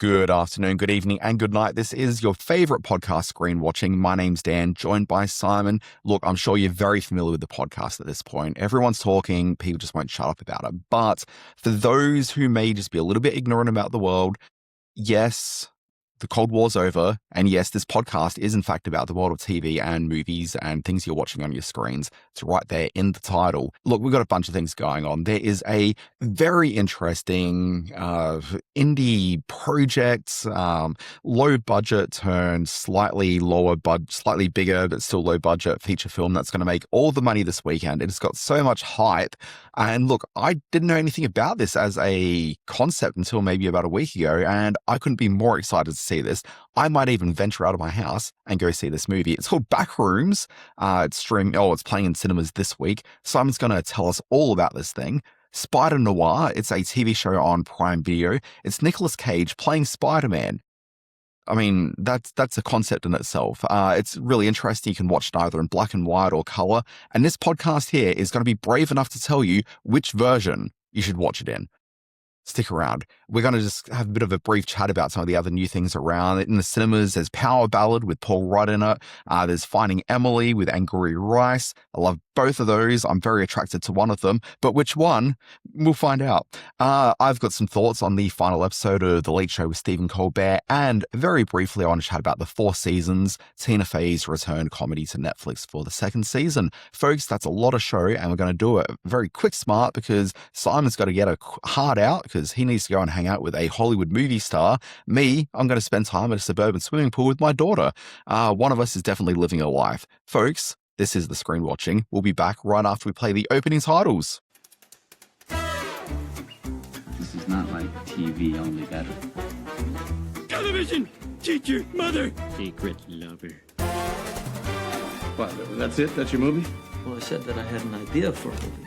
Good afternoon, good evening, and good night. This is your favorite podcast, Screen Watching. My name's Dan, joined by Simon. Look, I'm sure you're very familiar with the podcast at this point. Everyone's talking, people just won't shut up about it. But for those who may just be a little bit ignorant about the world, yes, the Cold War's over. And yes, this podcast is in fact about the world of TV and movies and things you're watching on your screens. It's right there in the title. Look, we've got a bunch of things going on. There is a very interesting indie project, low budget turned slightly bigger, but still low budget feature film that's going to make all the money this weekend. It's got so much hype. And look, I didn't know anything about this as a concept until maybe about a week ago, and I couldn't be more excited to see this. I might even venture out of my house and go see this movie. It's called Backrooms. It's playing in cinemas this week. Simon's going to tell us all about this thing. Spider Noir, it's a TV show on Prime Video. It's Nicolas Cage playing Spider-Man. I mean, that's a concept in itself. It's really interesting. You can watch it either in black and white or color. And this podcast here is going to be brave enough to tell you which version you should watch it in. Stick around. We're going to just have a bit of a brief chat about some of the other new things around. In the cinemas, there's Power Ballad with Paul Rudd in it. There's Finding Emily with Angourie Rice. I love both of those. I'm very attracted to one of them, but which one? We'll find out. I've got some thoughts on the final episode of The Late Show with Stephen Colbert, and very briefly, I want to chat about the Four Seasons, Tina Fey's return comedy to Netflix for the second season. Folks, that's a lot of show, and we're going to do it very quick smart because Simon's got to get a heart out because he needs to go and hang out with a Hollywood movie star. Me, I'm going to spend time at a suburban swimming pool with my daughter. One of us is definitely living a life. Folks, this is the Screen Watching. We'll be back right after we play the opening titles. This is not like TV, only better. Television! Teacher! Mother! Secret lover. What, that's it? That's your movie? Well, I said that I had an idea for a movie.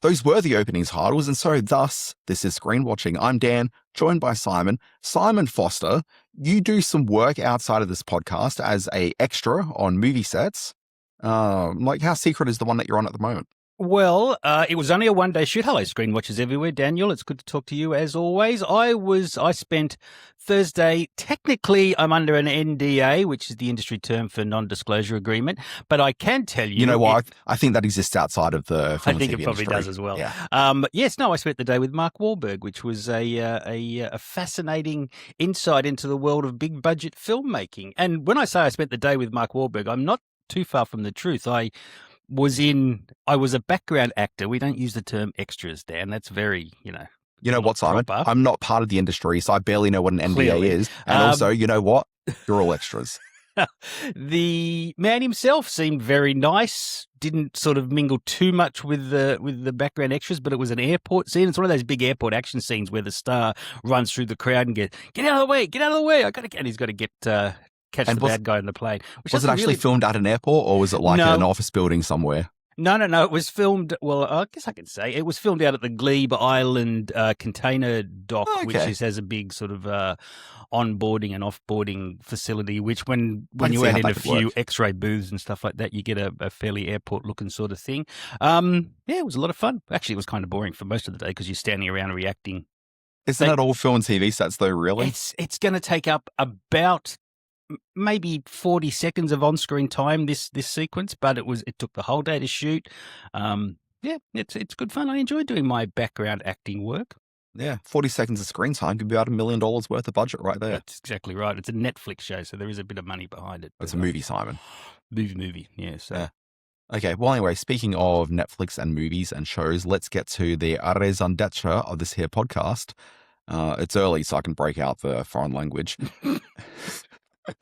Those were the opening titles, and so thus, this is Screen Watching. I'm Dan, joined by Simon. Simon Foster, you do some work outside of this podcast as a extra on movie sets. How secret is the one that you're on at the moment? Well, it was only a one-day shoot. Hello, Screen Watchers everywhere. Daniel, it's good to talk to you as always. I spent Thursday, technically I'm under an NDA, which is the industry term for non-disclosure agreement, but I can tell you... You know what? I think that exists outside of the film I think and TV it probably industry. does as well. Yeah. I spent the day with Mark Wahlberg, which was a fascinating insight into the world of big-budget filmmaking. And when I say I spent the day with Mark Wahlberg, I'm not too far from the truth. I was a background actor. We don't use the term extras, Dan. That's very, You know what, Simon? proper. I'm not part of the industry, so I barely know what an NDA Clearly. is. And also, you know what? You're all extras. The man himself seemed very nice. Didn't sort of mingle too much with the background extras, but it was an airport scene. It's one of those big airport action scenes where the star runs through the crowd and get out of the way, get out of the way. And he's got to get catch the bad guy in the plane. Was it actually filmed at an airport, or was it like an office building somewhere? No. It was filmed, well, I guess I can say, it was filmed out at the Glebe Island container dock, which has a big sort of onboarding and offboarding facility, which when you add in a few X-ray booths and stuff like that, you get a fairly airport-looking sort of thing. It was a lot of fun. Actually, it was kind of boring for most of the day because you're standing around reacting. Isn't that all film and TV sets, though, really? It's going to take up about maybe 40 seconds of on-screen time, this sequence, but it took the whole day to shoot. It's good fun. I enjoy doing my background acting work. Yeah, 40 seconds of screen time could be about $1 million worth of budget right there. That's exactly right. It's a Netflix show, so there is a bit of money behind it. It's a movie, Simon. Movie, yeah. So. Yeah. Okay, well, anyway, speaking of Netflix and movies and shows, let's get to the raison d'etre of this here podcast. It's early, so I can break out the foreign language.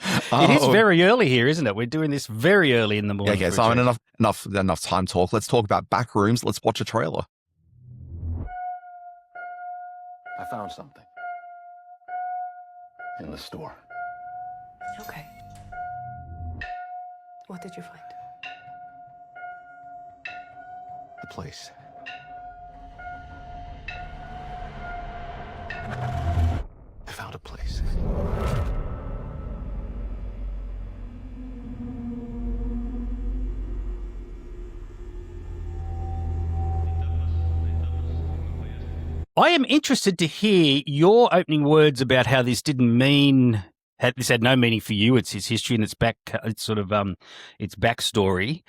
It is very early here, isn't it? We're doing this very early in the morning. Okay, Simon, enough time talk. Let's talk about Backrooms. Let's watch a trailer. I found something. In the store. Okay. What did you find? The place. I found a place. I am interested to hear your opening words about how this this had no meaning for you. It's its history and its its backstory.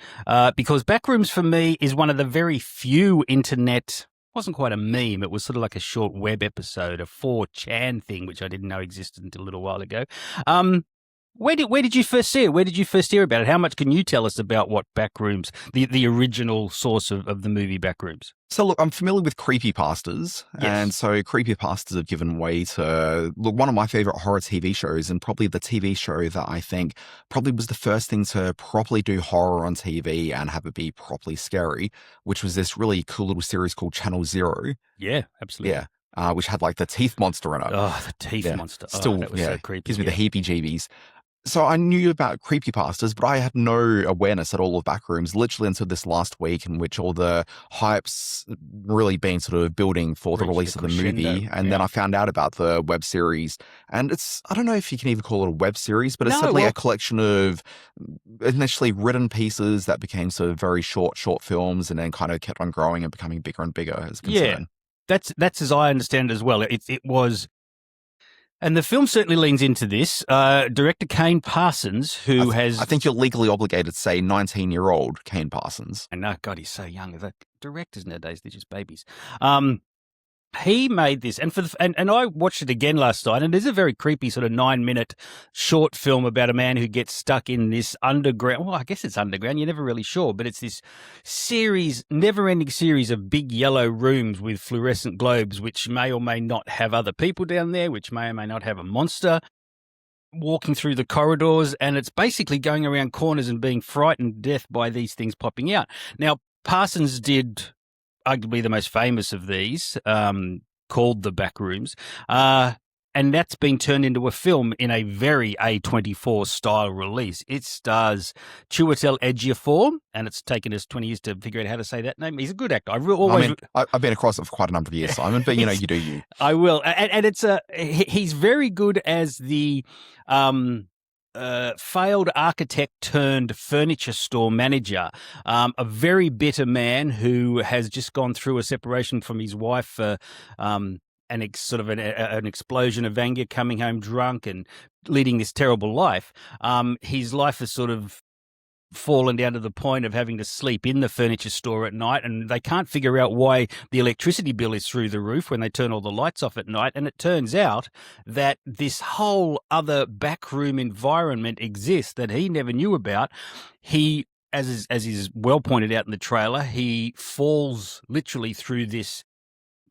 Because Backrooms for me is one of the very few internet. Wasn't quite a meme. It was sort of like a short web episode, a 4chan thing, which I didn't know existed until a little while ago. Where did you first see it? Where did you first hear about it? How much can you tell us about what Backrooms, the original source of the movie Backrooms? So look, I'm familiar with creepypastas, and so creepypastas have given way to one of my favorite horror TV shows, and probably the TV show that I think probably was the first thing to properly do horror on TV and have it be properly scary, which was this really cool little series called Channel Zero. Yeah, absolutely. Yeah, which had like the teeth monster in it. Oh, the teeth monster. Still, that was so creepy. Gives me the heebie-jeebies. So I knew about creepypastas, but I had no awareness at all of Backrooms, literally until this last week, in which all the hype's really been sort of building for the release of the movie. And then I found out about the web series. And I don't know if you can even call it a web series, but it's certainly a collection of initially written pieces that became sort of very short films and then kind of kept on growing and becoming bigger and bigger as a concern. Yeah, that's as I understand it as well. It was... And the film certainly leans into this. Director Kane Parsons, who has... I think you're legally obligated to say 19-year-old Kane Parsons. And God, he's so young. The directors nowadays, they're just babies. He made this, and I watched it again last night, and it is a very creepy sort of 9-minute short film about a man who gets stuck in this underground. Well, I guess it's underground. You're never really sure, but it's this never-ending series of big yellow rooms with fluorescent globes, which may or may not have other people down there, which may or may not have a monster walking through the corridors, and it's basically going around corners and being frightened to death by these things popping out. Now, Parsons did arguably the most famous of these, called The Backrooms, and that's been turned into a film in a very A24 style release. It stars Chiwetel Ejiofor, and it's taken us 20 years to figure out how to say that name. He's a good actor. I've been across it for quite a number of years, Simon, but you do you. I will, and he's very good as the failed architect turned furniture store manager, a very bitter man who has just gone through a separation from his wife for an explosion of anger, coming home drunk and leading this terrible life. His life has sort of fallen down to the point of having to sleep in the furniture store at night, and they can't figure out why the electricity bill is through the roof when they turn all the lights off at night. And it turns out that this whole other backroom environment exists that he never knew about. He, as is well pointed out in the trailer, he falls literally through this,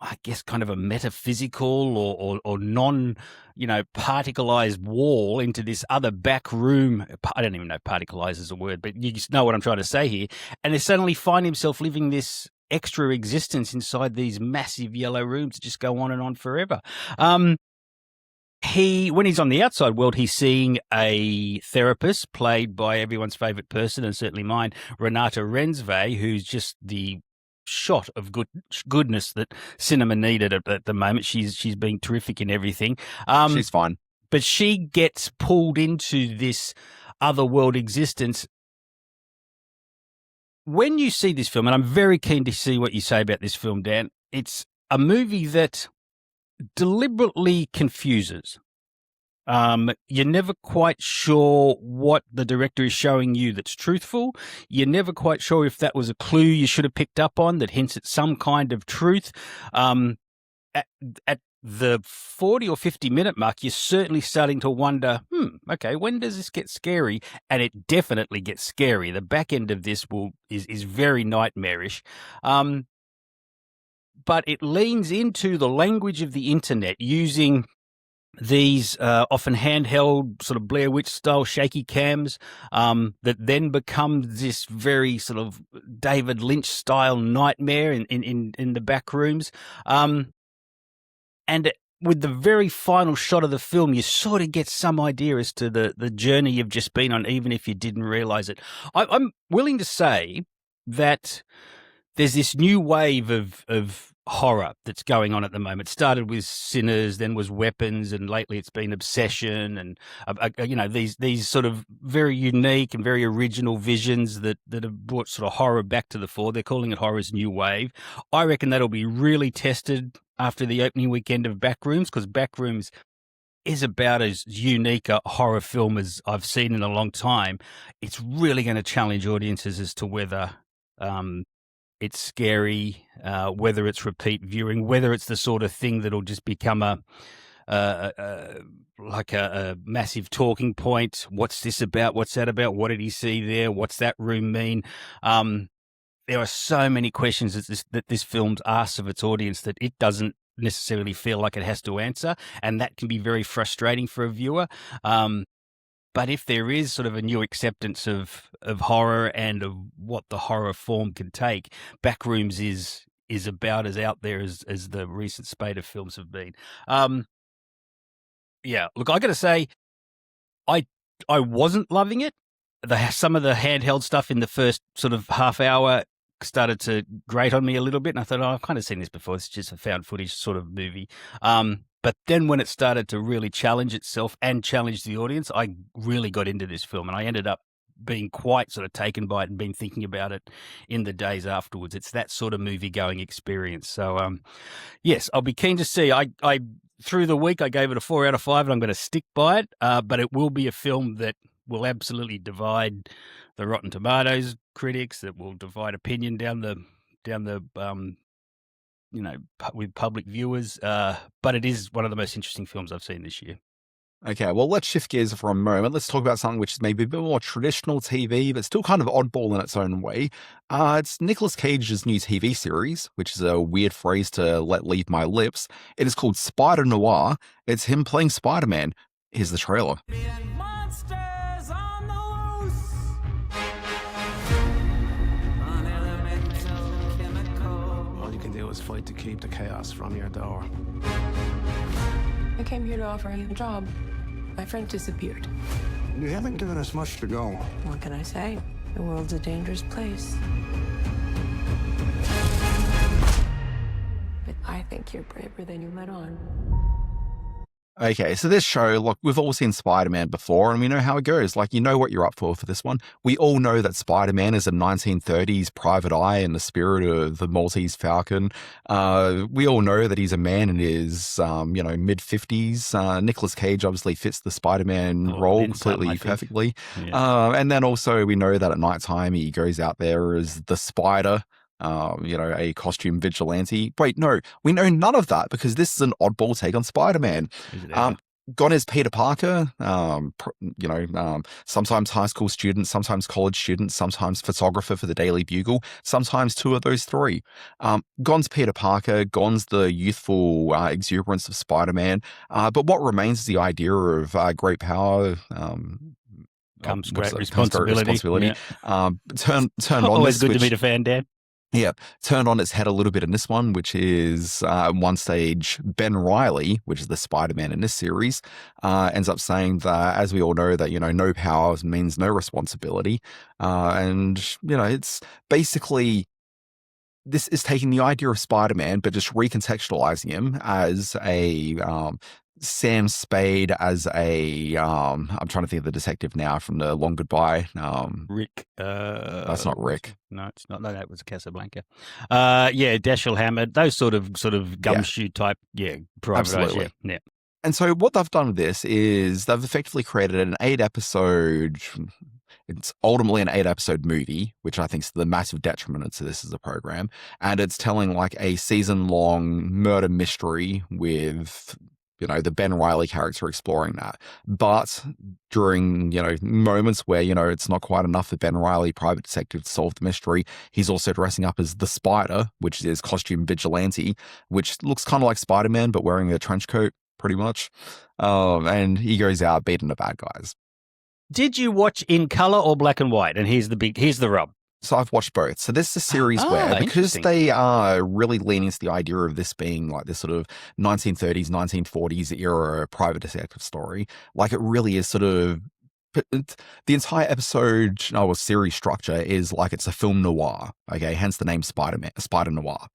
I guess, kind of a metaphysical or non, particleized wall into this other back room. I don't even know if particleized is a word, but you just know what I'm trying to say here. And they suddenly find himself living this extra existence inside these massive yellow rooms that just go on and on forever. When he's on the outside world, he's seeing a therapist played by everyone's favorite person, and certainly mine, Renata Rensve, who's just the shot of goodness that cinema needed at the moment. She's being terrific in everything. She's fine. But she gets pulled into this otherworld existence. When you see this film, and I'm very keen to see what you say about this film, Dan, it's a movie that deliberately confuses. You're never quite sure what the director is showing you that's truthful. You're never quite sure if that was a clue you should have picked up on that hints at some kind of truth. At the 40 or 50 minute mark, you're certainly starting to wonder, okay, when does this get scary? And it definitely gets scary. The back end of this is very nightmarish. But it leans into the language of the internet, using these often handheld sort of Blair Witch style shaky cams that then become this very sort of David Lynch style nightmare in the back rooms. And with the very final shot of the film, you sort of get some idea as to the journey you've just been on, even if you didn't realize it. I'm willing to say that there's this new wave of horror that's going on at the moment. It started with Sinners, then was Weapons, and lately it's been Obsession, and these sort of very unique and very original visions that have brought sort of horror back to the fore. They're calling it horror's new wave. I reckon that'll be really tested after the opening weekend of Backrooms, because Backrooms is about as unique a horror film as I've seen in a long time. It's really going to challenge audiences as to whether it's scary, whether it's repeat viewing, whether it's the sort of thing that'll just become a massive talking point. What's this about? What's that about? What did he see there? What's that room mean? There are so many questions that this film asks of its audience that it doesn't necessarily feel like it has to answer, and that can be very frustrating for a viewer. But if there is sort of a new acceptance of horror and of what the horror form can take, Backrooms is about as out there as the recent spate of films have been. Yeah, look, I got to say, I wasn't loving it. Some of the handheld stuff in the first sort of half hour started to grate on me a little bit, and I thought, I've kind of seen this before. It's just a found footage sort of movie. But then when it started to really challenge itself and challenge the audience, I really got into this film, and I ended up being quite sort of taken by it and been thinking about it in the days afterwards. It's that sort of movie-going experience. So, yes, I'll be keen to see. I through the week, I gave it a 4 out of 5, and I'm going to stick by it. But it will be a film that will absolutely divide the Rotten Tomatoes critics, that will divide opinion down the with public viewers. But it is one of the most interesting films I've seen this year. Okay, well, let's shift gears for a moment. Let's talk about something which is maybe a bit more traditional TV, but still kind of oddball in its own way. It's Nicolas Cage's new TV series, which is a weird phrase to let leave my lips. It is called Spider Noir. It's him playing Spider-Man. Here's the trailer. All you can do is fight to keep the chaos from your door. I came here to offer you a job. My friend disappeared. You haven't given us much to go. What can I say? The world's a dangerous place. But I think you're braver than you let on. Okay, so this show, look, we've all seen Spider-Man before, and we know how it goes. Like, you know what you're up for this one. We all know that Spider-Man is a 1930s private eye in the spirit of the Maltese Falcon. We all know that he's a man in his, mid-50s. Nicolas Cage obviously fits the Spider-Man role completely perfectly. Yeah. And then also we know that at nighttime he goes out there as the Spider, a costume vigilante. Wait, no, we know none of that because this is an oddball take on Spider-Man. Gone is Peter Parker, sometimes high school student, sometimes college student, sometimes photographer for the Daily Bugle, sometimes two of those three. Gone's Peter Parker, gone's the youthful exuberance of Spider-Man. But what remains is the idea of great power, comes great responsibility. Yeah. Turned on always good to meet a fan, Dan. Yeah, turned on its head a little bit in this one, which is at one stage Ben Reilly, which is the Spider-Man in this series, ends up saying that, as we all know, that, no power means no responsibility. It's basically, this is taking the idea of Spider-Man, but just recontextualizing him as a Sam Spade, as a I'm trying to think of the detective now from The Long Goodbye. Rick. That's not Rick. No, it's not. No, that was Casablanca. Dashiell Hammett. Those sort of gumshoe type. Yeah, absolutely. Yeah. And so what they've done with this is they've effectively created an 8-episode. It's ultimately an 8-episode movie, which I think is the massive detriment to this as a program. And it's telling like a season-long murder mystery with, the Ben Reilly character exploring that. But during, moments where, it's not quite enough for Ben Reilly, private detective, to solve the mystery, he's also dressing up as the Spider, which is costume vigilante, which looks kind of like Spider-Man, but wearing a trench coat, pretty much. And he goes out beating the bad guys. Did you watch in color or black and white? And here's the rub. So I've watched both. So this is a series where, because they are really leaning to the idea of this being like this sort of 1930s, 1940s era private detective story, like it really is sort of, the entire episode series structure is like it's a film noir. Okay, hence the name Spider Noir.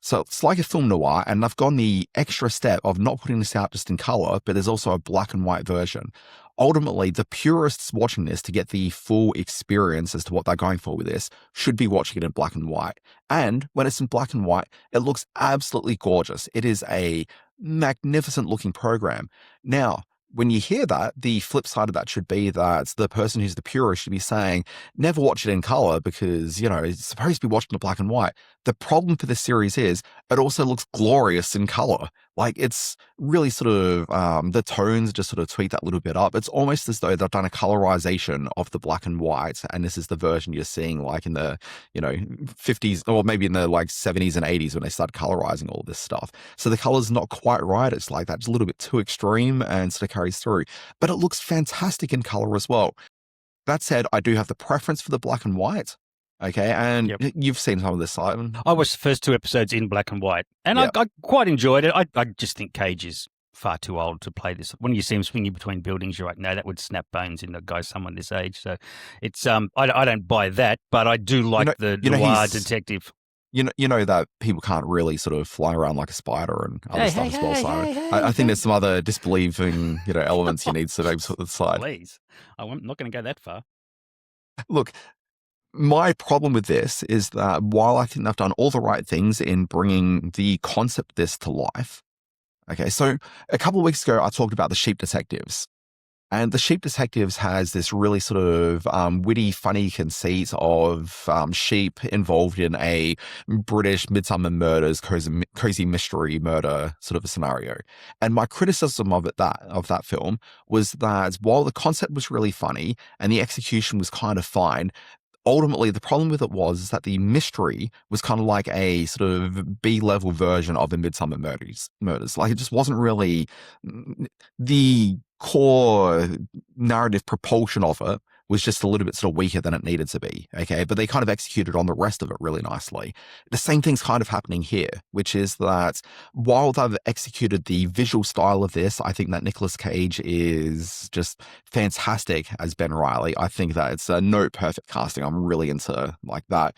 So it's like a film noir, and I've gone the extra step of not putting this out just in color, but there's also a black and white version. Ultimately, the purists watching this to get the full experience as to what they're going for with this should be watching it in black and white. And when it's in black and white, it looks absolutely gorgeous. It is a magnificent looking program. Now, when you hear that, the flip side of that should be that the person who's the purist should be saying, never watch it in color because, it's supposed to be watched in black and white. The problem for this series is it also looks glorious in color. Like it's really sort of, the tones just sort of tweak that little bit up. It's almost as though they've done a colorization of the black and white. And this is the version you're seeing like in the, 50s or maybe in the like 70s and 80s when they started colorizing all this stuff. So the color's not quite right. It's like that's a little bit too extreme and sort of carries through, but it looks fantastic in color as well. That said, I do have the preference for the black and white. Okay, and you've seen some of this, Simon. I watched the first 2 episodes in black and white, and I quite enjoyed it. I just think Cage is far too old to play this. When you see him swinging between buildings, you're like, no, that would snap bones in a guy someone this age. So it's I don't buy that, but I do like the noir detective. You know that people can't really sort of fly around like a spider and other stuff as well, Simon. I think there's some other disbelieving, elements you need to maybe put aside. Please, I'm not going to go that far. Look, my problem with this is that while I think they've done all the right things in bringing the concept of this to life, okay, so a couple of weeks ago, I talked about the Sheep Detectives. And the Sheep Detectives has this really sort of witty, funny conceit of sheep involved in a British Midsummer Murders cozy mystery murder sort of a scenario. And my criticism of that film was that while the concept was really funny and the execution was kind of fine, ultimately, the problem with it was that the mystery was kind of like a sort of B-level version of the Midsummer Murders. Like it just wasn't really the core narrative propulsion of it was just a little bit sort of weaker than it needed to be. Okay, but they kind of executed on the rest of it really nicely. The same thing's kind of happening here, which is that while they've executed the visual style of this, I think that Nicolas Cage is just fantastic as Ben Reilly. I think that it's a no perfect casting. I'm really into like that.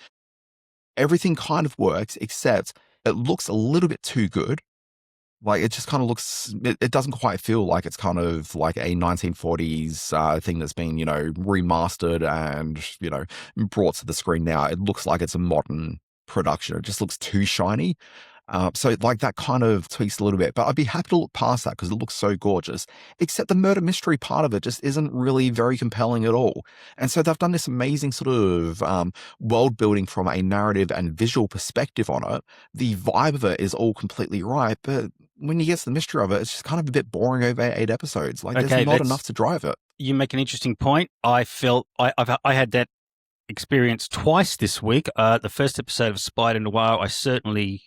Everything kind of works, except it looks a little bit too good. Like it just kind of looks, it doesn't quite feel like it's kind of like a 1940s thing that's been, remastered and, brought to the screen now. It looks like it's a modern production. It just looks too shiny. So like that kind of tweaks a little bit, but I'd be happy to look past that because it looks so gorgeous, except the murder mystery part of it just isn't really very compelling at all. And so they've done this amazing sort of world building from a narrative and visual perspective on it. The vibe of it is all completely right, but when you get to the mystery of it, it's just kind of a bit boring over 8 episodes. Like there's not enough to drive it. You make an interesting point. I felt I had that experience twice this week. The first episode of Spider Noir, I certainly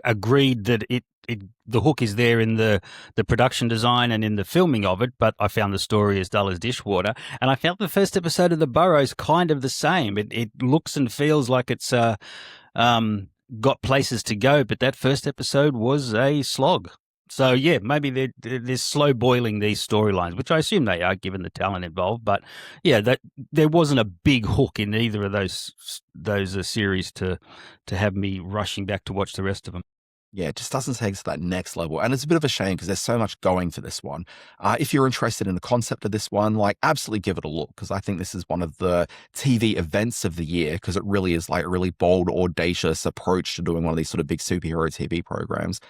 agreed that the hook is there in the production design and in the filming of it, but I found the story as dull as dishwater. And I felt the first episode of The Burrows kind of the same. It looks and feels like it's got places to go, but that first episode was a slog. So yeah, maybe they're slow boiling these storylines, which I assume they are given the talent involved. But yeah, that there wasn't a big hook in either of those series to have me rushing back to watch the rest of them. Yeah, it just doesn't take it to that next level. And it's a bit of a shame because there's so much going for this one. If you're interested in the concept of this one, like absolutely give it a look because I think this is one of the TV events of the year because it really is like a really bold, audacious approach to doing one of these sort of big superhero TV programs.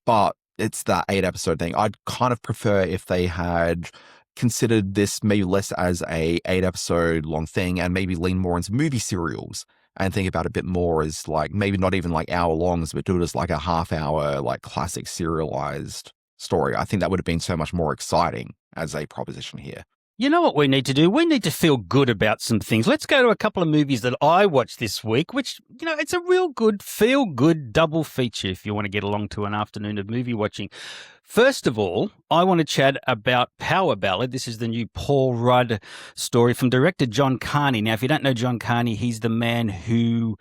But it's that 8 episode thing. I'd kind of prefer if they had considered this maybe less as a 8 episode long thing and maybe lean more into movie serials and think about it a bit more as like maybe not even like hour longs, but do it as like a half-hour like classic serialized story. I think that would have been so much more exciting as a proposition here. You know what we need to do? We need to feel good about some things. Let's go to a couple of movies that I watched this week, which, it's a real good, feel-good double feature if you want to get along to an afternoon of movie watching. First of all, I want to chat about Power Ballad. This is the new Paul Rudd story from director John Carney. Now, if you don't know John Carney, he's the man who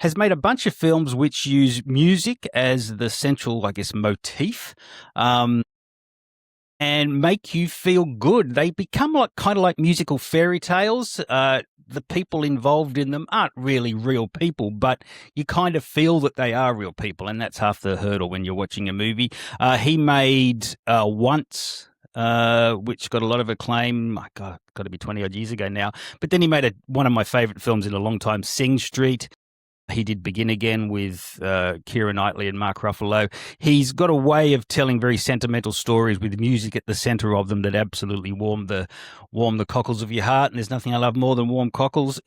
has made a bunch of films which use music as the central, motif. and make you feel good. They become kind of like musical fairy tales. The people involved in them aren't really real people, but you kind of feel that they are real people, and that's half the hurdle when you're watching a movie. He made Once, which got a lot of acclaim. My God, got to be 20-odd years ago now. But then he made one of my favourite films in a long time, Sing Street. He did Begin Again with Keira Knightley and Mark Ruffalo. He's got a way of telling very sentimental stories with music at the centre of them that absolutely warm the cockles of your heart. And there's nothing I love more than warm cockles.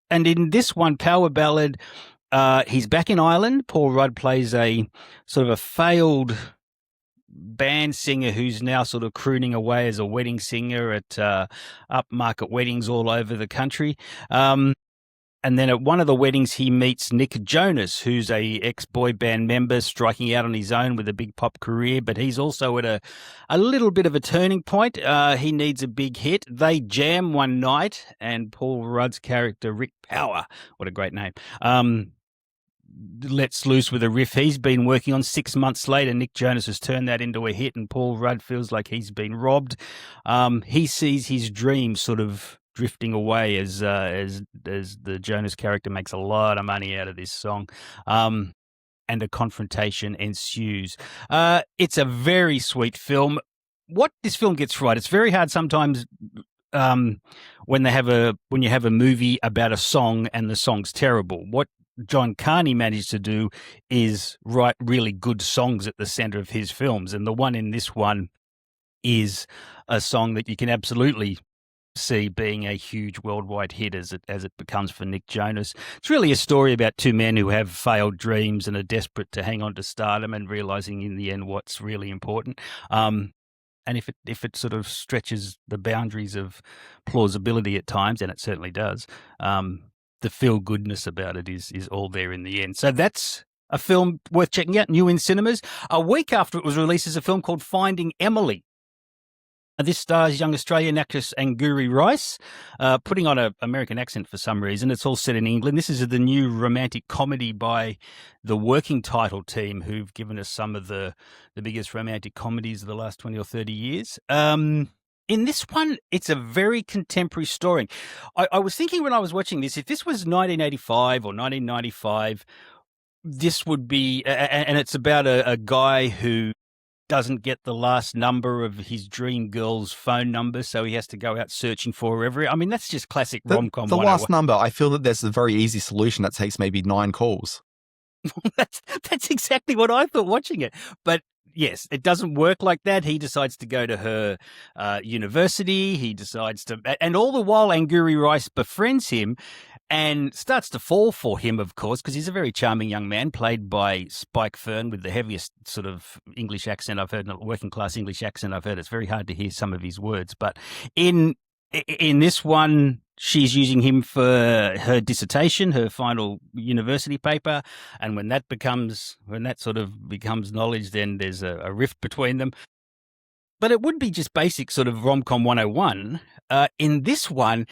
And in this one, Power Ballad, he's back in Ireland. Paul Rudd plays a sort of a failed band singer who's now sort of crooning away as a wedding singer at upmarket weddings all over the country. And then at one of the weddings, he meets Nick Jonas, who's a ex-boy band member striking out on his own with a big pop career, but he's also at a little bit of a turning point. He needs a big hit. They jam one night, and Paul Rudd's character, Rick Power, what a great name, lets loose with a riff he's been working on. 6 months later, Nick Jonas has turned that into a hit, and Paul Rudd feels like he's been robbed. He sees his dreams sort of drifting away as the Jonas character makes a lot of money out of this song, and a confrontation ensues. It's a very sweet film. What this film gets right, it's very hard sometimes when you have a movie about a song and the song's terrible. What John Carney managed to do is write really good songs at the center of his films, and the one in this one is a song that you can absolutely see being a huge worldwide hit as it becomes for Nick Jonas. It's really a story about two men who have failed dreams and are desperate to hang on to stardom and realizing in the end what's really important. And if it sort of stretches the boundaries of plausibility at times, and it certainly does, the feel goodness about it is all there in the end. So that's a film worth checking out, new in cinemas. A week after it was released is a film called Finding Emily. This stars young Australian actress Angourie Rice, putting on an American accent for some reason. It's all set in England. This is the new romantic comedy by the Working Title team, who've given us some of the biggest romantic comedies of the last 20 or 30 years. In this one, it's a very contemporary story. I was thinking when I was watching this, if this was 1985 or 1995, this would be, and it's about a guy who doesn't get the last number of his dream girl's phone number, so he has to go out searching for her everywhere. I mean, that's just classic rom-com. The last number, I feel that there's a very easy solution that takes maybe 9 calls. That's exactly what I thought watching it. But yes, it doesn't work like that. He decides to go to her university. He decides to, and all the while Angourie Rice befriends him and starts to fall for him, of course, because he's a very charming young man, played by Spike Fern with the heaviest sort of English accent I've heard, working class English accent I've heard. It's very hard to hear some of his words. But in this one, she's using him for her dissertation, her final university paper. And when that sort of becomes knowledge, then there's a rift between them. But it would be just basic sort of rom-com 101. In this one,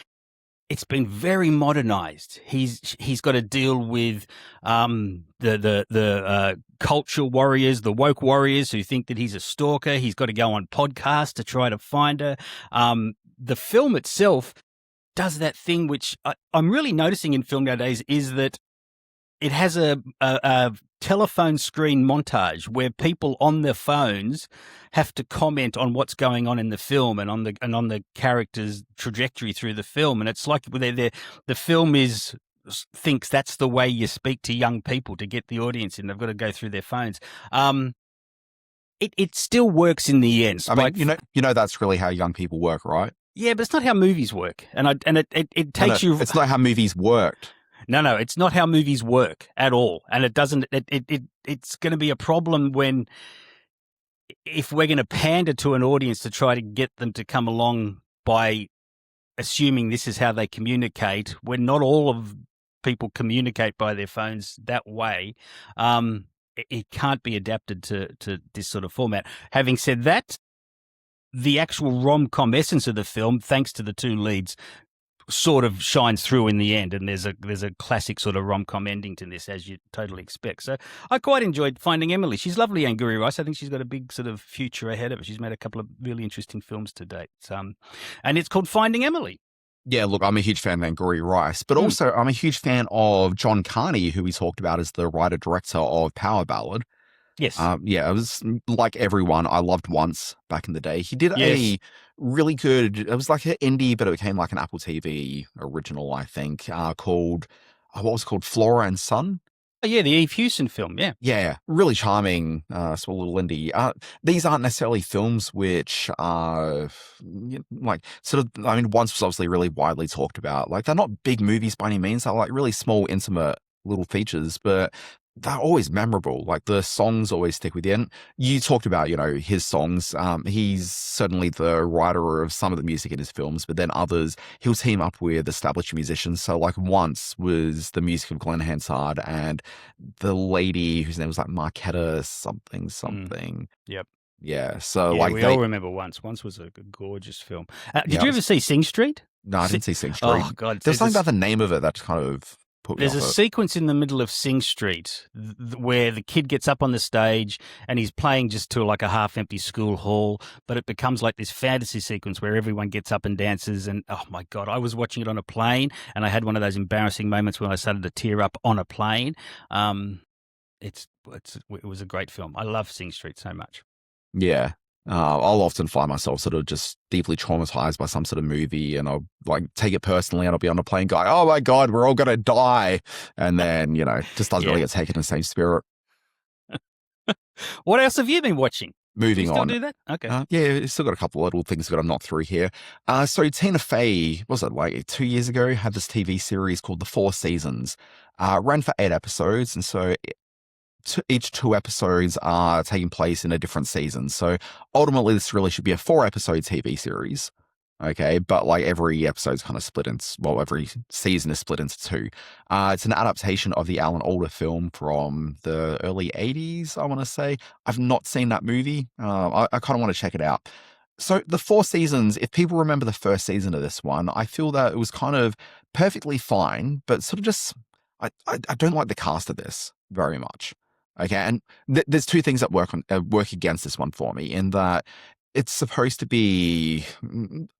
it's been very modernized. He's got to deal with the culture warriors, the woke warriors who think that he's a stalker. He's got to go on podcasts to try to find her. The film itself does that thing which I'm really noticing in film nowadays, is that it has a telephone screen montage where people on their phones have to comment on what's going on in the film and on the character's trajectory through the film. And it's like the film thinks that's the way you speak to young people to get the audience in. They've got to go through their phones. It still works in the end. I mean, you know that's really how young people work, right? Yeah, but it's not how movies work. And it takes you. It's not how movies worked. No, it's not how movies work at all. And it doesn't, it's going to be a problem if we're going to pander to an audience to try to get them to come along by assuming this is how they communicate, when not all of people communicate by their phones that way. It can't be adapted to this sort of format. Having said that, the actual rom-com essence of the film, thanks to the two leads, sort of shines through in the end, and there's a classic sort of rom-com ending to this, as you totally expect. So I quite enjoyed Finding Emily. She's lovely, Angourie Rice. I think she's got a big sort of future ahead of her. She's made a couple of really interesting films to date. And it's called Finding Emily. Yeah, look, I'm a huge fan of Angourie Rice, but also I'm a huge fan of John Carney, who we talked about as the writer-director of Power Ballad. Yes. Yeah, it was like Everyone I loved once back in the day. He did a really good, it was like an indie, but it became like an Apple TV original, I think, called, what was it called? Flora and Son? Oh, yeah, the Eve Hewson film, yeah. Yeah, really charming, small little indie. These aren't necessarily films which are like sort of, I mean, Once was obviously really widely talked about. Like, they're not big movies by any means. They're like really small, intimate little features, but they're always memorable. Like, the songs always stick with you. And you talked about, his songs. He's certainly the writer of some of the music in his films, but then others, he'll team up with established musicians. So like Once was the music of Glenn Hansard and the lady whose name was like Marquetta something. Yep. Yeah. So Yeah, like we all remember Once. Once was a gorgeous film. Did you ever see Sing Street? No, I didn't see Sing Street. Oh, God. There's something about the name of it that kind of put me There's off a it. sequence in the middle of Sing Street where the kid gets up on the stage and he's playing just to like a half-empty school hall, but it becomes like this fantasy sequence where everyone gets up and dances. And oh my God, I was watching it on a plane and I had one of those embarrassing moments when I started to tear up on a plane. It was a great film. I love Sing Street so much. Yeah. I'll often find myself sort of just deeply traumatized by some sort of movie, and I'll like take it personally, and I'll be on a plane going, "Oh my God, we're all gonna die," and then just doesn't really get taken in the same spirit. What else have you been watching? Moving you still on. do that? Okay. Yeah, still got a couple of little things we've got to knock through here. So Tina Fey, was it like 2 years ago, had this TV series called The Four Seasons. Ran for 8 episodes, and so each 2 episodes are taking place in a different season. So ultimately, this really should be a 4-episode TV series. Okay, but like every episode's kind of split into, well, every season is split into 2. It's an adaptation of the Alan Alda film from the early 80s, I want to say. I've not seen that movie. I kind of want to check it out. So the 4 seasons, if people remember the first season of this one, I feel that it was kind of perfectly fine, but sort of just, I don't like the cast of this very much. Okay, and there's 2 things that work against this one for me, in that it's supposed to be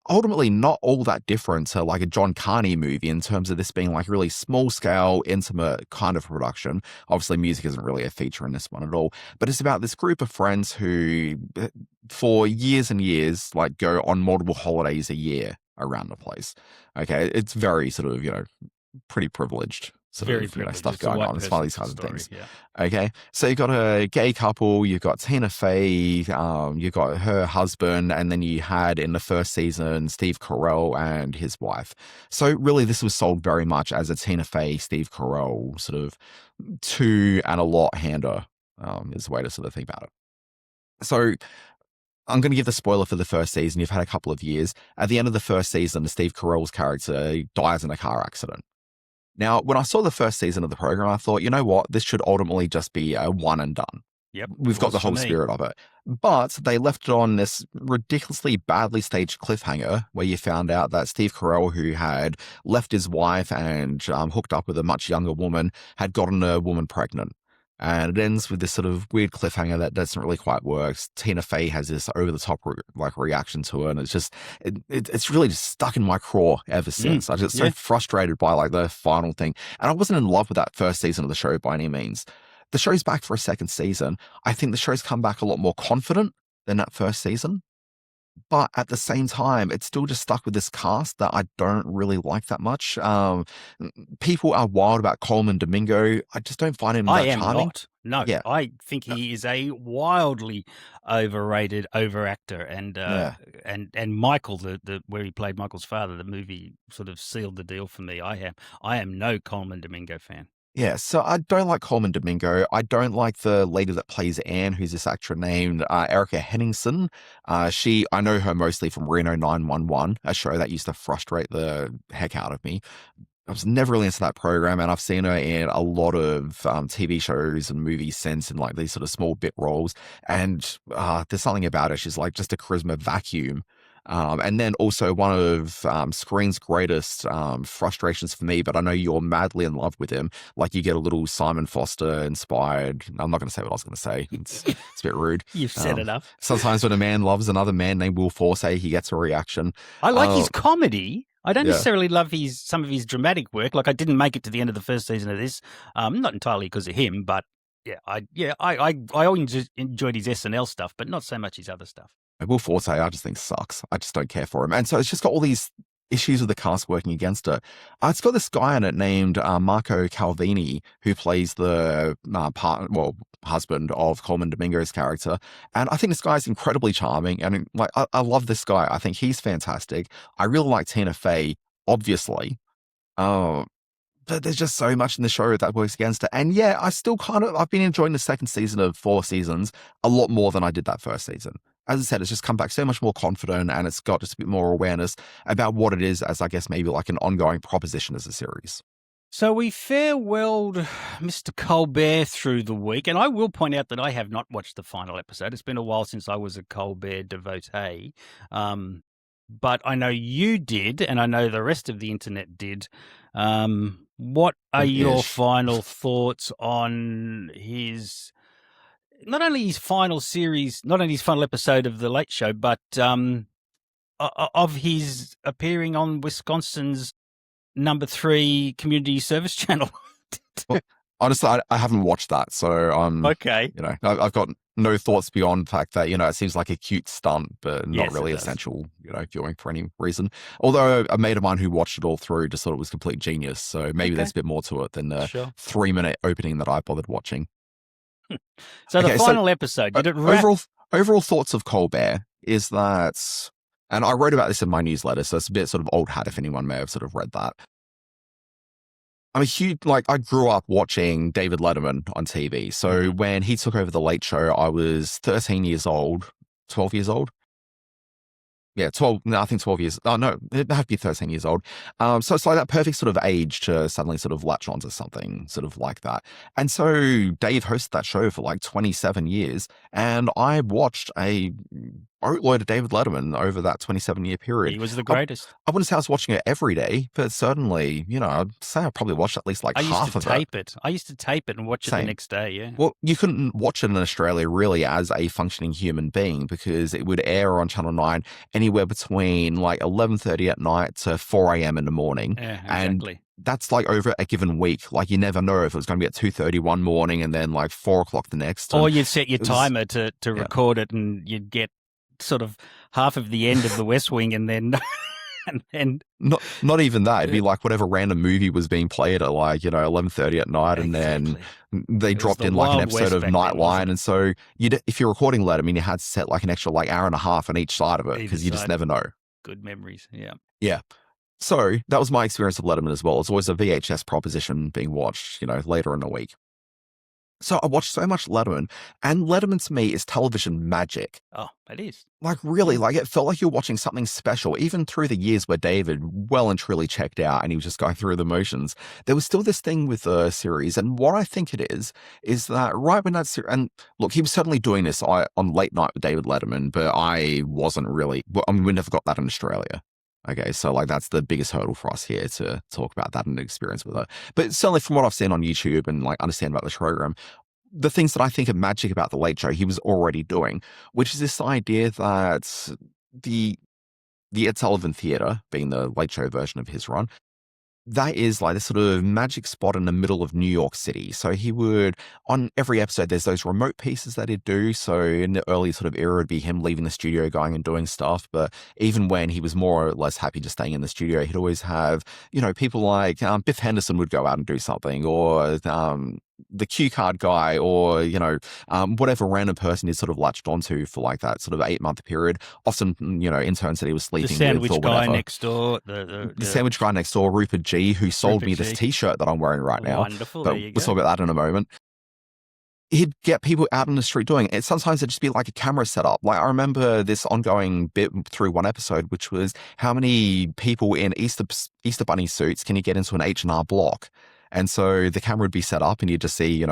ultimately not all that different to like a John Carney movie in terms of this being like really small scale, intimate kind of production. Obviously, music isn't really a feature in this one at all, but it's about this group of friends who, for years and years, like go on multiple holidays a year around the place. Okay, it's very sort of, pretty privileged. Very privileged. Stuff It's a going white on. It's one of these person's kinds of story, things. yeah. Okay. So you've got a gay couple, you've got Tina Fey, you've got her husband, and then you had in the first season Steve Carell and his wife. So really this was sold very much as a Tina Fey, Steve Carell sort of 2 and a lot hander, is the way to sort of think about it. So I'm going to give the spoiler for the first season. You've had a couple of years. At the end of the first season, Steve Carell's character dies in a car accident. Now, when I saw the first season of the program, I thought, you know what? This should ultimately just be a one and done. Yep. We've got the whole spirit of it. But they left it on this ridiculously badly staged cliffhanger where you found out that Steve Carell, who had left his wife and hooked up with a much younger woman, had gotten a woman pregnant. And it ends with this sort of weird cliffhanger that doesn't really quite work. Tina Fey has this over-the-top reaction to it, and it's just it's really just stuck in my craw ever since. I just so frustrated by like the final thing, and I wasn't in love with that first season of the show by any means. The show's back for a second season. I think the show's come back a lot more confident than that first season. But at the same time, it's still just stuck with this cast that I don't really like that much. People are wild about Coleman Domingo. I just don't find him that charming. Not. No, yeah. I think he is a wildly overrated overactor, and Michael, the where he played Michael's father, the movie sort of sealed the deal for me. I am no Coleman Domingo fan. Yeah, so I don't like Coleman Domingo. I don't like the lady that plays Anne, who's this actress named Erica Henningsen. I know her mostly from Reno 911, a show that used to frustrate the heck out of me. I was never really into that program, and I've seen her in a lot of TV shows and movies since, in like these sort of small bit roles. And there's something about her. She's like just a charisma vacuum. And then also one of Screen's greatest frustrations for me, but I know you're madly in love with him. Like you get a little Simon Foster inspired. I'm not going to say what I was going to say. It's a bit rude. You've said enough. Sometimes when a man loves another man named Will Forte, he gets a reaction. I like his comedy. I don't necessarily love some of his dramatic work. Like I didn't make it to the end of the first season of this, not entirely because of him, but I always enjoyed his SNL stuff, but not so much his other stuff. Will Forte, I just think sucks. I just don't care for him, and so it's just got all these issues with the cast working against it. It's got this guy in it named Marco Calvini, who plays the husband of Coleman Domingo's character. And I think this guy's incredibly charming. And like, I love this guy. I think he's fantastic. I really like Tina Fey, obviously. But there's just so much in the show that works against it. And yeah, I've been enjoying the second season of 4 seasons a lot more than I did that first season. As I said, it's just come back so much more confident, and it's got just a bit more awareness about what it is as, I guess, maybe like an ongoing proposition as a series. So we farewelled Mr. Colbert through the week, and I will point out that I have not watched the final episode. It's been a while since I was a Colbert devotee, but I know you did, and I know the rest of the internet did. What are your final thoughts on his... not only his final series, not only his final episode of The Late Show, but of his appearing on Wisconsin's number 3 community service channel? Well, honestly, I haven't watched that, so okay. You know, I've got no thoughts beyond the fact that, you know, it seems like a cute stunt, but not really essential, you know, viewing for any reason. Although a mate of mine who watched it all through just thought it was complete genius, so maybe there's a bit more to it than the 3-minute opening that I bothered watching. So the final episode, did it wrap... overall thoughts of Colbert is that, and I wrote about this in my newsletter, so it's a bit sort of old hat if anyone may have sort of read that. I'm a huge, I grew up watching David Letterman on TV. So when he took over The Late Show, I was 13 years old, 12 years old. Yeah, 12, no, I think 12 years. Oh, no, it'd have to be 13 years old. So it's like that perfect sort of age to suddenly sort of latch onto something sort of like that. And so Dave hosted that show for like 27 years. And I watched a boatload of David Letterman over that 27-year period. He was the greatest. I wouldn't say I was watching it every day, but certainly, you know, I'd say I probably watched at least like half of it. I used to tape it and watch it the next day, yeah. Well, you couldn't watch it in Australia really as a functioning human being because it would air on Channel 9 anywhere between like 11:30 at night to 4 a.m. in the morning. Yeah, exactly. And that's like over a given week. Like you never know if it was going to be at 2:30 one morning and then like 4 o'clock the next. Or you'd set your timer to record it and you'd get sort of half of the end of the West Wing and then and not even that. It'd be like whatever random movie was being played at like, you know, 11:30 at night, and then they dropped in like an episode of Nightline. And so if you're recording Letterman, you had to set like an extra like hour and a half on each side of it because you just never know. Good memories, yeah. Yeah. So that was my experience of Letterman as well. It's always a VHS proposition being watched, you know, later in the week. So I watched so much Letterman, and Letterman to me is television magic. Oh, it is. Like really, like it felt like you're watching something special, even through the years where David well and truly checked out and he was just going through the motions. There was still this thing with the series. And what I think it is that right when that series, and look, he was certainly doing this on Late Night with David Letterman, but I wasn't really, I mean, we never got that in Australia. Okay, so like that's the biggest hurdle for us here to talk about that and experience with it. But certainly from what I've seen on YouTube and like understand about the program, the things that I think are magic about The Late Show, he was already doing, which is this idea that the Ed Sullivan Theatre, being the Late Show version of his run, that is like this sort of magic spot in the middle of New York City. So he would, on every episode, there's those remote pieces that he'd do. So in the early sort of era, it'd be him leaving the studio, going and doing stuff. But even when he was more or less happy just staying in the studio, he'd always have, you know, people like Biff Henderson would go out and do something, or the cue card guy, or, you know, whatever random person he's sort of latched onto for like that sort of 8-month period. Often, you know, interns that he was sleeping with. The sandwich guy next door. The sandwich guy next door, Rupert G, who sold me this T-shirt that I'm wearing right now. Wonderful. But we'll talk about that in a moment. He'd get people out in the street doing it. Sometimes it'd just be like a camera setup. Like I remember this ongoing bit through one episode, which was how many people in Easter Bunny suits can you get into an H&R Block? And so the camera would be set up and you'd just see,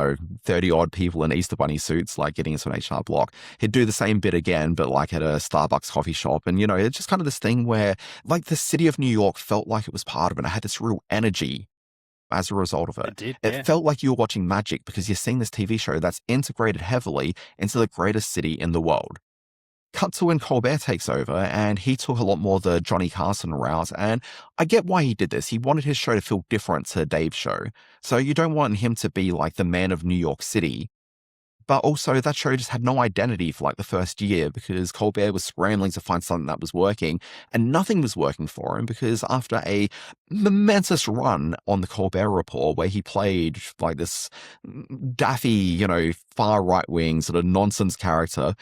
30 odd people in Easter Bunny suits, like getting into an H&R Block. He'd do the same bit again, but like at a Starbucks coffee shop. And, it's just kind of this thing where like the city of New York felt like it was part of it. It had this real energy as a result of it. It did, It yeah. felt like you were watching magic because you're seeing this TV show that's integrated heavily into the greatest city in the world. Cut to when Colbert takes over, and he took a lot more the Johnny Carson route. And I get why he did this. He wanted his show to feel different to Dave's show. So you don't want him to be like the man of New York City. But also that show just had no identity for like the first year because Colbert was scrambling to find something that was working, and nothing was working for him because after a momentous run on the Colbert Report where he played like this daffy, far right wing sort of nonsense character,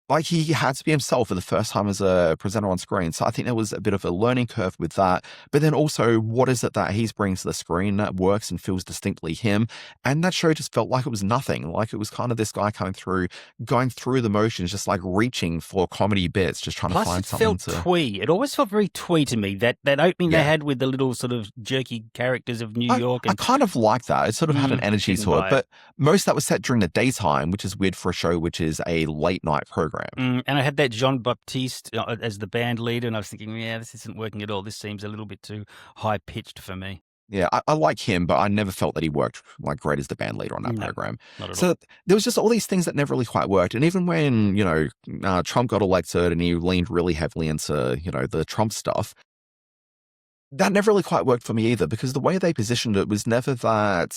like he had to be himself for the first time as a presenter on screen. So I think there was a bit of a learning curve with that. But then also, what is it that he's bringing to the screen that works and feels distinctly him? And that show just felt like it was nothing. Like it was kind of this guy going through the motions, just like reaching for comedy bits, just trying to find something Plus, it felt twee. It always felt very twee to me. That opening they had with the little sort of jerky characters of New York. I kind of like that. It sort of had an energy to it. But most of that was set during the daytime, which is weird for a show which is a late night program. And I had that Jean Baptiste as the band leader, and I was thinking, yeah, this isn't working at all. This seems a little bit too high pitched for me. Yeah, I like him, but I never felt that he worked like great as the band leader on that program. Not at so all. there was just all these things that never really quite worked. And even when, Trump got elected and he leaned really heavily into, the Trump stuff, that never really quite worked for me either, because the way they positioned it was never that,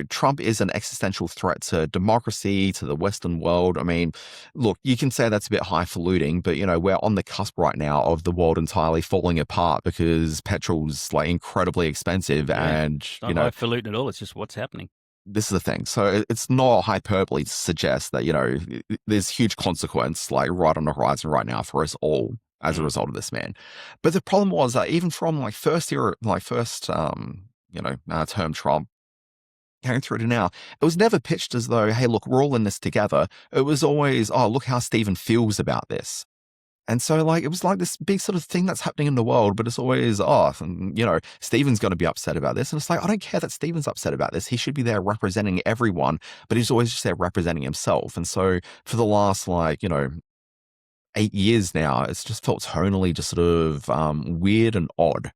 Trump is an existential threat to democracy, to the Western world. I mean, look, you can say that's a bit highfalutin, but, we're on the cusp right now of the world entirely falling apart because petrol's like incredibly expensive. Yeah, and, it's not highfalutin at all. It's just what's happening. This is the thing. So it's not hyperbole to suggest that, there's huge consequence like right on the horizon right now for us all as a result of this man. But the problem was that even from like term Trump carrying through to now, it was never pitched as though, hey, look, we're all in this together. It was always, oh, look how Stephen feels about this. And so like, it was like this big sort of thing that's happening in the world, but it's always, Stephen's going to be upset about this. And it's like, I don't care that Stephen's upset about this. He should be there representing everyone, but he's always just there representing himself. And so for the last 8 years now, it's just felt tonally just sort of weird and odd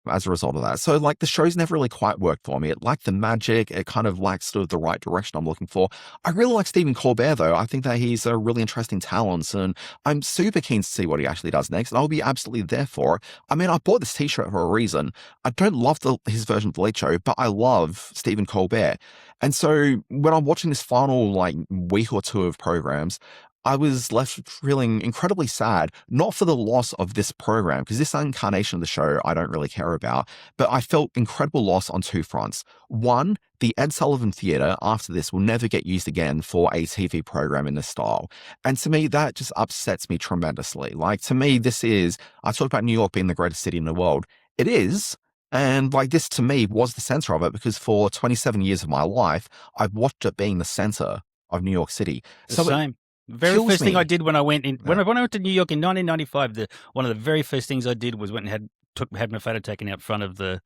as a result of that. So like the show's never really quite worked for me. It lacked the magic. It kind of lacked sort of the right direction I'm looking for. I really like Stephen Colbert though. I think that he's a really interesting talent and I'm super keen to see what he actually does next. And I'll be absolutely there for it. I mean, I bought this t-shirt for a reason. I don't love his version of The Late Show, but I love Stephen Colbert. And so when I'm watching this final week or two of programs, I was left feeling incredibly sad, not for the loss of this program, because this incarnation of the show I don't really care about, but I felt incredible loss on two fronts. One, the Ed Sullivan Theatre after this will never get used again for a TV program in this style. And to me, that just upsets me tremendously. Like, to me, I talked about New York being the greatest city in the world. It is. And this to me was the center of it, because for 27 years of my life, I've watched it being the center of New York City. The same. Very first thing I did when I went in, when I went to New York in 1995, one of the very first things I did was went and had my photo taken out front of the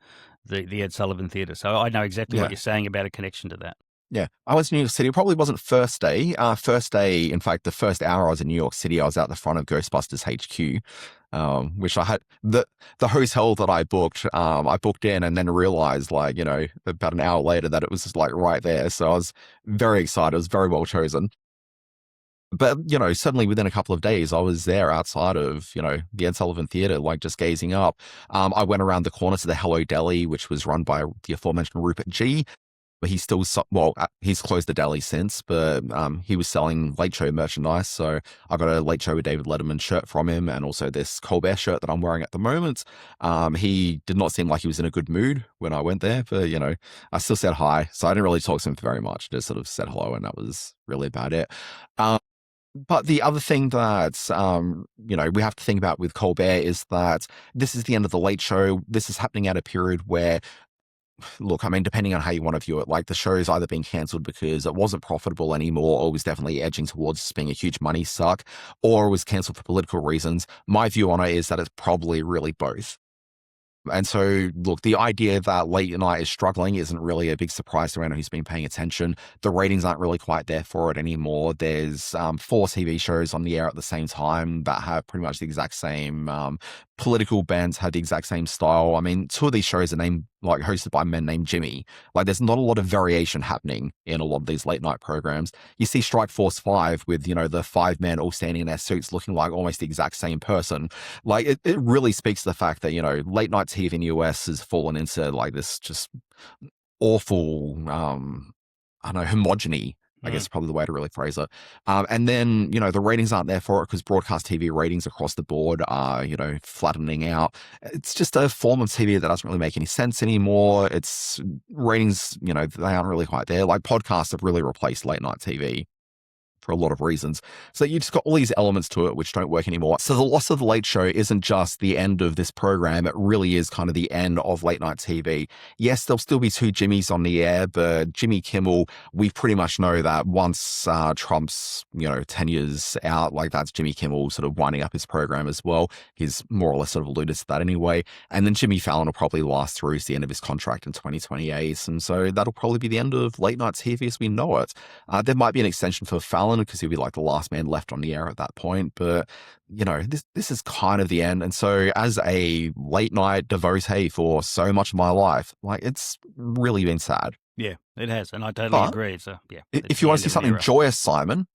Ed Sullivan Theatre. So I know exactly what you're saying about a connection to that. Yeah, I was in New York City. It probably wasn't first day. In fact, the first hour I was in New York City, I was out the front of Ghostbusters HQ, which I had the hotel that I booked in and then realized about an hour later that it was just right there. So I was very excited. It was very well chosen. But, suddenly within a couple of days, I was there outside of, the Ed Sullivan Theatre, just gazing up. I went around the corner to the Hello Deli, which was run by the aforementioned Rupert G. But he's closed the deli since, but he was selling Late Show merchandise. So I got a Late Show with David Letterman shirt from him and also this Colbert shirt that I'm wearing at the moment. He did not seem like he was in a good mood when I went there, but, I still said hi. So I didn't really talk to him very much, just sort of said hello, and that was really about it. But the other thing that, we have to think about with Colbert is that this is the end of the Late Show. This is happening at a period where, look, I mean, depending on how you want to view it, the show is either being cancelled because it wasn't profitable anymore or was definitely edging towards being a huge money suck, or it was cancelled for political reasons. My view on it is that it's probably really both. And so, look, the idea that late night is struggling isn't really a big surprise to anyone who's been paying attention. The ratings aren't really quite there for it anymore. There's 4 TV shows on the air at the same time that have pretty much the exact same political bents, have the exact same style. I mean, 2 of these shows are hosted by men named Jimmy. Like, there's not a lot of variation happening in a lot of these late night programs. You see Strike Force 5 with, the 5 men all standing in their suits looking like almost the exact same person. Like, it really speaks to the fact that, late night TV in the US has fallen into like this just awful, homogeny, I guess is probably the way to really phrase it. And then, the ratings aren't there for it because broadcast TV ratings across the board are, flattening out. It's just a form of TV that doesn't really make any sense anymore. It's ratings, they aren't really quite there. Like, podcasts have really replaced late night TV for a lot of reasons. So you just got all these elements to it which don't work anymore. So the loss of the Late Show isn't just the end of this program. It really is kind of the end of late night TV. Yes, there'll still be 2 Jimmys on the air, but Jimmy Kimmel, we pretty much know that once Trump's, 10 years out, like that's Jimmy Kimmel sort of winding up his program as well. He's more or less sort of alluded to that anyway. And then Jimmy Fallon will probably last through to the end of his contract in 2028. And so that'll probably be the end of late night TV as we know it. There might be an extension for Fallon because he'll be like the last man left on the air at that point. But, this is kind of the end. And so as a late night devotee for so much of my life, like, it's really been sad. Yeah, it has. And I totally agree. So, yeah. If you want to see something joyous, Simon,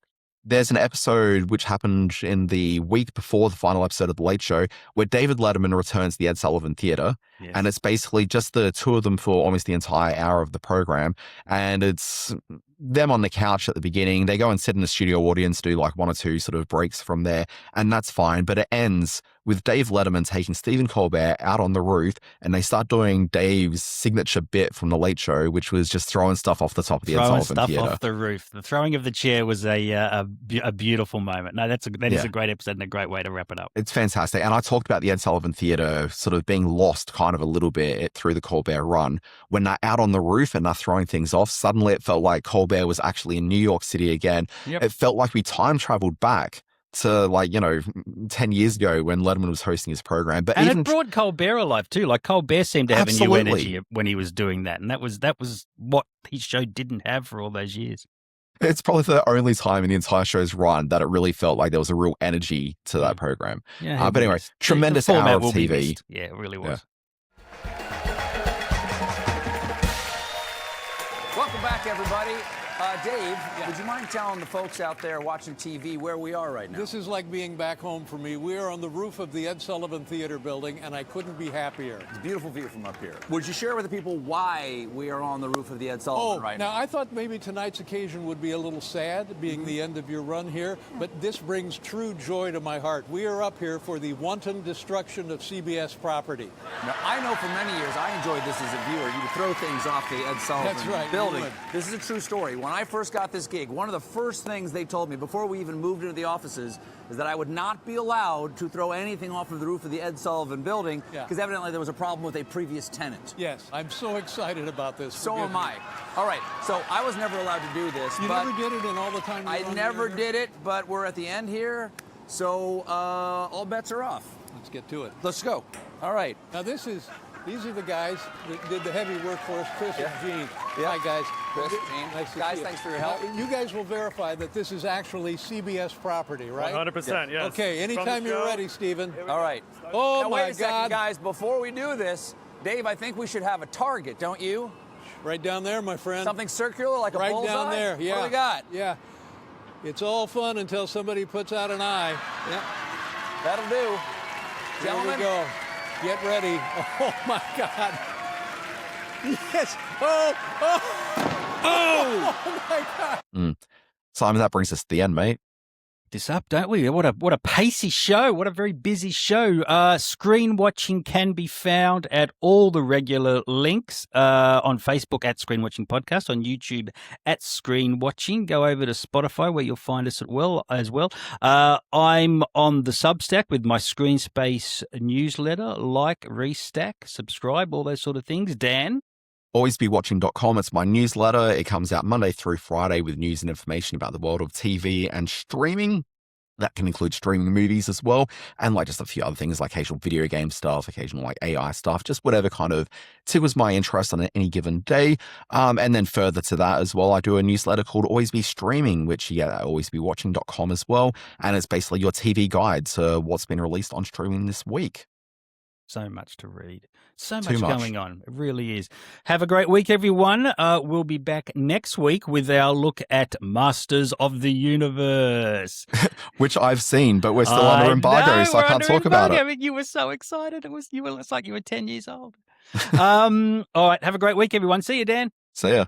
there's an episode which happened in the week before the final episode of The Late Show where David Letterman returns to the Ed Sullivan Theatre. Yes. And it's basically just the 2 of them for almost the entire hour of the program. And it's them on the couch at the beginning. They go and sit in the studio audience, do like 1 or 2 sort of breaks from there. And that's fine. But it ends with Dave Letterman taking Stephen Colbert out on the roof, and they start doing Dave's signature bit from The Late Show, which was just throwing stuff off the top of the Ed Sullivan Theatre. Throwing stuff off the roof. The throwing of the chair was a beautiful moment. No, that is a great episode and a great way to wrap it up. It's fantastic. And I talked about the Ed Sullivan Theatre sort of being lost kind of a little bit through the Colbert run. When they're out on the roof and they're throwing things off, suddenly it felt like Colbert was actually in New York City again. Yep. It felt like we time traveled back to 10 years ago when Letterman was hosting his program. But it brought Colbert alive too. Like, Colbert seemed to have a new energy when he was doing that. And that was what his show didn't have for all those years. It's probably the only time in the entire show's run that it really felt like there was a real energy to that program. Yeah, but anyway, tremendous hour of TV. Yeah, it really was. Welcome back, everybody. Dave, would you mind telling the folks out there watching TV where we are right now? This is like being back home for me. We are on the roof of the Ed Sullivan Theater building, and I couldn't be happier. It's a beautiful view from up here. Would you share with the people why we are on the roof of the Ed Sullivan right now? Now, I thought maybe tonight's occasion would be a little sad, being the end of your run here, but this brings true joy to my heart. We are up here for the wanton destruction of CBS property. Now, I know for many years I enjoyed this as a viewer. You would throw things off the Ed Sullivan building. This is a true story. When I first got this gig, one of the first things they told me before we even moved into the offices is that I would not be allowed to throw anything off of the roof of the Ed Sullivan building because evidently there was a problem with a previous tenant. Yes, I'm so excited about this. So am I. All right, so I was never allowed to do this. You never did it in all the time you were I never did it, but we're at the end here, so all bets are off. Let's get to it. Let's go. All right. Now these are the guys that did the heavy work for us, Chris and Gene. Yeah. Hi, guys. Chris, Gene. Nice to guys, see you. Thanks for your help. You guys will verify that this is actually CBS property, right? 100%, yes. Okay, anytime you're ready, Stephen. All right. Oh, now, my wait a second, God. guys. Before we do this, Dave, I think we should have a target, don't you? Right down there, my friend. Something circular, like a bullseye? Right down there, yeah. What do we got? Yeah. It's all fun until somebody puts out an eye. Yeah. That'll do. Gentlemen. Here we go. Get ready. Oh, my God. Yes. Oh, my God. Simon, that brings us to the end, mate. This up, don't we? What a pacey show. What a very busy show. Screen Watching can be found at all the regular links on Facebook at Screen Watching Podcast, on YouTube at Screen Watching. Go over to Spotify where you'll find us as well. I'm on the Substack with my Screen Space newsletter. Like, restack, subscribe, all those sort of things. Dan? alwaysbewatching.com. It's my newsletter. It comes out Monday through Friday with news and information about the world of TV and streaming. That can include streaming movies as well, and like just a few other things like occasional video game stuff, occasional like AI stuff, just whatever kind of tickles my interest on any given day. And then further to that as well, I do a newsletter called Always Be Streaming, which you get at alwaysbewatching.com as well. And it's basically your TV guide to what's been released on streaming this week. So much to read. So much going on. It really is. Have a great week, everyone. We'll be back next week with our look at Masters of the Universe. Which I've seen, but we're still under embargo, so I can't talk about it. I mean, you were so excited. It's like you were 10 years old. All right. Have a great week, everyone. See you, Dan. See ya.